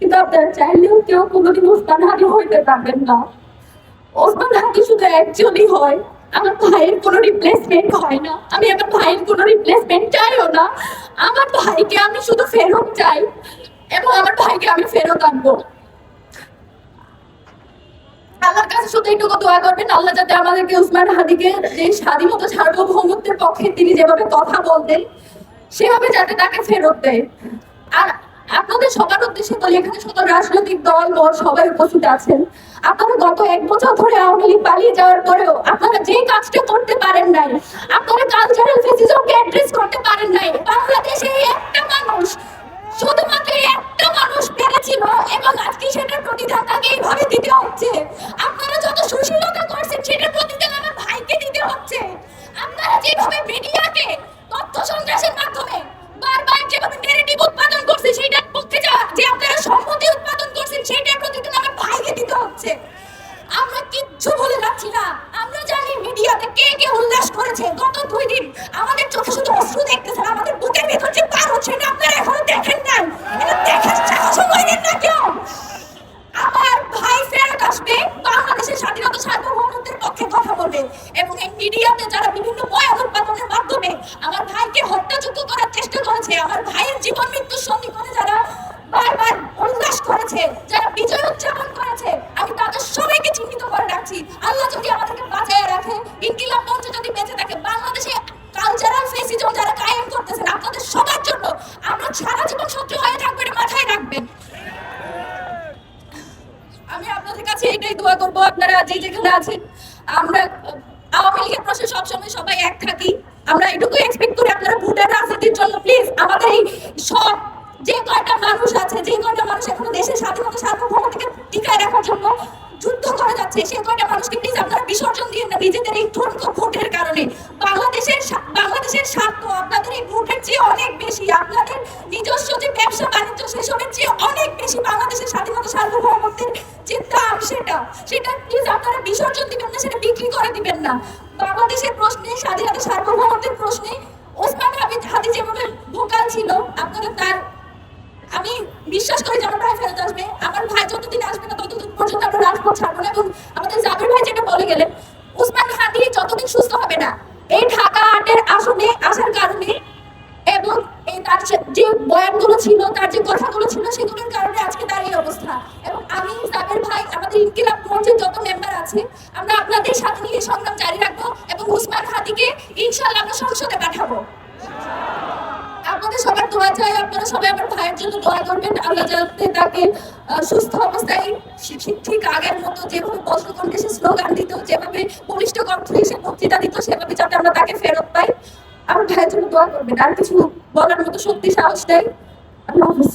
কিন্তু আপনারা চাইলেও কেউ কোনোদিন ওসমান হাদি হইতে পারবেন না। ওসমান হাদি শুধু একজনই হয়, আমার ভাইয়ের কোনো রিপ্লেসমেন্ট হয় না। আমি আমার ভাইয়ের কোনো রিপ্লেসমেন্ট চাইও না। আমার ভাইকে আমি শুধু ফেরত চাই এবং আমার ভাইকে আমি ফেরত আনবো। আল্লাহর কাছে শুধু এইটুকু দোয়া করবেন, আল্লাহ যাতে আমাদেরকে ওসমান হাদিকে যে স্বাধীনতা সার্বভৌমত্বের পক্ষে তিনি যেভাবে কথা বলতেন সেভাবে যাতে তাকে ফেরত দেয়। আর আপনাদের সবার উদ্দেশ্যে বলি, এখানে সকল রাজনৈতিক দল মত সবাই উপস্থিত আছেন। আপনারা গত 1 বছর ধরে আওয়ামী লীগ পালিয়ে যাওয়ার পরেও আপনারা যে কাজটা করতে পারেন নাই, আপনারা কালচারাল ফেসিজমকে অ্যাড্রেস করতে পারেন নাই। বাংলাদেশে একটা মানুষ, শুধুমাত্র একটা মানুষ পেরেছিল এবং আজকে সেটার প্রতিদান তাকে এইভাবে দিতে হচ্ছে। আপনারা যত সুশীলতা করছেন সেটার প্রতিদান আমার ভাইকে দিতে হচ্ছে। আপনারা যেভাবে মিডিয়াকে তথ্য সন্ত্রাসের মাধ্যমে বারবার যেভাবে নেগেটিভ উৎপাদন করছে সেটার পক্ষে যে আপনারা সম্মতি উৎপাদন করছেন সেটার প্রতিদান আমার ভাইকে দিতে হচ্ছে। আমরা কিচ্ছু বলে যাচ্ছি না। আমরা জানি মিডিয়াতে কে কে উল্লাস করেছে। গত 2 দিন আমাদের চোখে শুধু অশ্রু দেখতেছেন, আমাদের বুকের ভেতর যে পার হচ্ছে এটা আপনারা এখনো দেখেন নাই। এটা দেখার সাহস করেন না কেউ। আমার ভাই ফেরত আসবে, বাংলাদেশের স্বাধীনতা সার্বভৌমত্বের পক্ষে কথা বলবে এবং এই মিডিয়াতে যারা বিভিন্ন বয়ান উৎপাদনের মাধ্যমে আমার ভাইকে হত্যাযোগ্য করার চেষ্টা করেছে, আমার ভাইয়ের জীবন মৃত্যুর সন্ধি করে যারা বারবার উল্লাস করেছে, যারা বিজয় উদযাপন করেছে, আমি তাদের সবাইকে চিহ্নিত করে রাখছি। আল্লাহ যদি আমাদেরকে বাঁচায় রাখে, ইনকিলাব মঞ্চ যদি বেঁচে থাকে, বাংলাদেশে কালচারাল ফেসিজম যারা কায়েম করতেছেন আপনাদের সবার জন্য আমরা সারা জীবন শত্রু হয়ে থাকবো, এটা মাথায় রাখবেন। আমি আপনাদের কাছে এটাই দোয়া করবো, আপনারা যে যেখানে আছেন, আমরা আওয়ামী লীগের প্রশ্নে সবসময় সবাই এক থাকি। আমরা এটুকু এক্সপেক্ট করি আপনারা ভোটের রাজনীতির জন্য প্লিজ আমাদের এই সব যে কয়টা মানুষ আছে, যে কয়টা মানুষ এখনো দেশের স্বাধীনতা সার্বভৌমত্বকে টিকায় রাখার জন্য যুদ্ধ করে যাচ্ছে, সেই কয়টা মানুষকে প্লিজ আপনারা বিসর্জন দিয়ে না নিজেদের এই ঠুনকো ভোটের কারণে। বাংলাদেশের স্বার্থ আপনাদের এই ভোটের চেয়ে অনেক বেশি, আপনাদের নিজস্ব যে ব্যবসা বাণিজ্য সেসবের চেয়ে অনেক বেশি বাংলাদেশের স্বাধীনতা সার্বভৌমত্বের যে দাম সেটা প্লিজ আপনারা বিসর্জন দিবেন না, সেটা বিক্রি করে দিবেন না। বাংলাদেশের প্রশ্নে, স্বাধীনতা সার্বভৌমত্বের প্রশ্নে ওসমান হাদি যেভাবে ভোকাল ছিল, আপনারা তার, আমি বিশ্বাস করি যে আমার ভাই ফেরত আসবে। আমার ভাই যতদিন আসবে না ততদিন পর্যন্ত আমরা রাজপথ ছাড়বো না। এবং আমাদের জাবির ভাই যেটা বলে গেলেন, ওসমান হাদি যতদিন সুস্থ হবে না এই ঢাকা 8-এর আসনে আসার কারণে এবং তার যে বয়ানগুলো ছিল, তার যে কথাগুলো ছিল সেগুলোর কারণে আজকে তার এই অবস্থা। এবং আমি, জাবির ভাই, আমাদের ইনকিলাব মঞ্চের যত মেম্বার আছে, আমরা আপনাদের সাথে নিয়ে সংগ্রাম জারি রাখবো এবং ওসমান হাদিকে ইনশাআল্লাহ আমরা সংসদে পাঠাবো। আপনাদের সবার দোয়া চাই, আপনারা সবাই আমার ভাইয়ের জন্য দোয়া করবেন। আল্লাহ যাতে তাকে সুস্থ অবস্থায় ঠিক আগের মতো যেভাবে বজ্রকণ্ঠে সে স্লোগান দিত, যেভাবে বলিষ্ঠ কণ্ঠে সে বক্তৃতা দিত, সেভাবে যাতে আমরা তাকে ফেরত পাই। আমার ভাইয়ের জন্য দোয়া করবেন। আর কিছু বলার মতো শক্তি সাহস নেই। আল্লাহ হাফেজ।